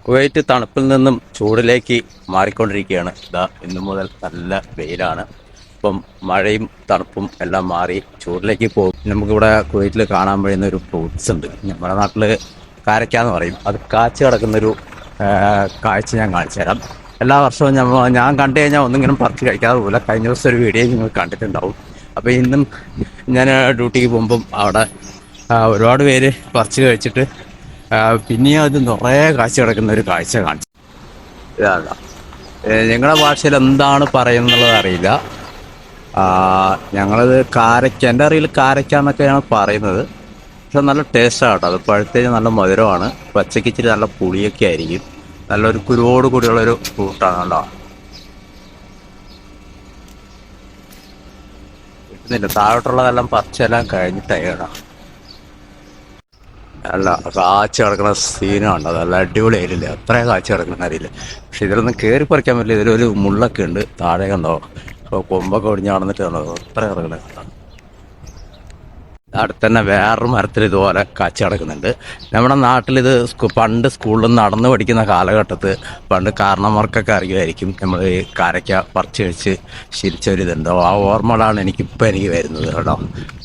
Kuwait തണുപ്പിൽ നിന്നും ചൂടിലേക്ക് മാറിക്കൊണ്ടിരിക്കുകയാണ്. ഇതാ ഇന്നു മുതൽ നല്ല വെയിലാണ്. ഇപ്പം മഴയും തണുപ്പും എല്ലാം മാറി ചൂടിലേക്ക് പോകും. നമുക്കിവിടെ കുവൈറ്റിൽ കാണാൻ കഴിയുന്ന ഒരു ഫ്രൂട്ട്സ് ഉണ്ട്. നമ്മുടെ നാട്ടിൽ കാരക്കാന്ന് പറയും. അത് കാച്ചു കിടക്കുന്നൊരു കാഴ്ച ഞാൻ കാണിച്ചു തരാം. എല്ലാ വർഷവും ഞാൻ കണ്ടു കഴിഞ്ഞാൽ ഒന്നിങ്ങനെ പറിച്ച് കഴിക്കാതെ പോലെ. കഴിഞ്ഞ ദിവസം ഒരു വീഡിയോ നിങ്ങൾ കണ്ടിട്ടുണ്ടാവും. അപ്പോൾ ഇന്നും ഞാൻ ഡ്യൂട്ടിക്ക് പോകുമ്പം അവിടെ ഒരുപാട് പേര് പറിച്ച് കഴിച്ചിട്ട് പിന്നെയും അത് നിറയെ കാഴ്ച കിടക്കുന്ന ഒരു കാഴ്ച കാണിച്ചു. ഇതല്ല, ഞങ്ങളുടെ ഭാഷയിൽ എന്താണ് പറയുന്നുള്ളത് അറിയില്ല. ഞങ്ങളത് കാരക്ക, എൻ്റെ അറിയിൽ കാരക്ക എന്നൊക്കെയാണ് പറയുന്നത്. പക്ഷെ നല്ല ടേസ്റ്റാണ് കേട്ടോ. അത് പഴുത്തേക്ക് നല്ല മധുരമാണ്. പച്ചയ്ക്ക് ഇച്ചിരി നല്ല പുളിയൊക്കെ ആയിരിക്കും. നല്ലൊരു കുരുവോട് കൂടിയുള്ളൊരു ഫ്രൂട്ടാണ് കേട്ടോ. കിട്ടുന്നില്ല, താഴോട്ടുള്ളതെല്ലാം പറിച്ചെല്ലാം കഴിഞ്ഞിട്ടായി കേട്ടോ. അല്ല, കാഴ്ച കിടക്കുന്ന സീനാണ്. അത് നല്ല അടിപൊളിയായിട്ടില്ല. അത്രയും കാഴ്ച കിടക്കുന്ന അറിയില്ല. പക്ഷെ ഇതിലൊന്നും കയറി പറിക്കാൻ പറ്റില്ല. ഇതിലൊരു മുള്ളൊക്കെ ഉണ്ട്. താഴെ കണ്ടോ, അപ്പോൾ കൊമ്പൊക്കെ ഒടിഞ്ഞ് നടന്നിട്ട് കണ്ടോ അത്ര കിടക്കുന്നത്. അടുത്ത് തന്നെ വേറൊരു മരത്തിൽ ഇതുപോലെ കാഴ്ച കിടക്കുന്നുണ്ട്. നമ്മുടെ നാട്ടിലിത് പണ്ട് സ്കൂളിൽ നടന്ന് പഠിക്കുന്ന കാലഘട്ടത്ത് പണ്ട് കാരണന്മാർക്കൊക്കെ അറിയുമായിരിക്കും. നമ്മൾ ഈ കാരയ്ക്ക പറിച്ച് കഴിച്ച് ശീലിച്ചൊരിതുണ്ടോ, ആ ഓർമ്മകളാണ് എനിക്ക് വരുന്നത് കേട്ടോ.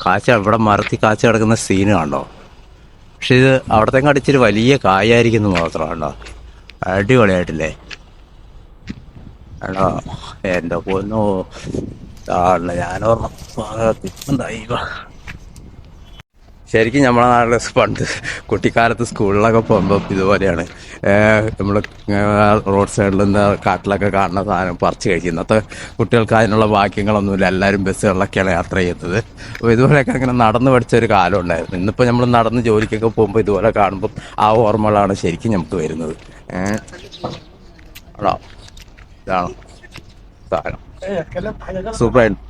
കാഴ്ച ഇവിടെ മരത്തിൽ കാഴ്ച കിടക്കുന്ന സീന് കണ്ടോ. പക്ഷെ ഇത് അവിടത്തേക്ക് അടിച്ചൊരു വലിയ കായായിരിക്കുന്നു മാത്രമാണ് കേട്ടോ. അടിപൊളിയായിട്ടില്ലേ കേട്ടോ. എൻ്റെ പൊന്നോ, ഞാനോർമ്മ ശരിക്കും നമ്മുടെ നാട്ടിൽ പണ്ട് കുട്ടിക്കാലത്ത് സ്കൂളിലൊക്കെ പോകുമ്പോൾ ഇതുപോലെയാണ്. നമ്മൾ റോഡ് സൈഡിൽ നിന്ന് കാട്ടിലൊക്കെ കാണുന്ന സാധനം പറിച്ച് കഴിക്കും. ഇന്നത്തെ കുട്ടികൾക്ക് അതിനുള്ള ഭാഗ്യങ്ങളൊന്നുമില്ല. എല്ലാവരും ബസ്സുകളിലൊക്കെയാണ് യാത്ര ചെയ്യുന്നത്. അപ്പോൾ ഇതുപോലെയൊക്കെ അങ്ങനെ നടന്ന് പഠിച്ചൊരു കാലം ഉണ്ടായിരുന്നു. ഇന്നിപ്പോൾ നമ്മൾ നടന്ന് ജോലിക്കൊക്കെ പോകുമ്പോൾ ഇതുപോലെ കാണുമ്പം ആ ഓർമ്മകളാണ് ശരിക്കും നമുക്ക് വരുന്നത്. ആണോ, ഇതാണ് സാധനം. സൂപ്പറായിട്ട്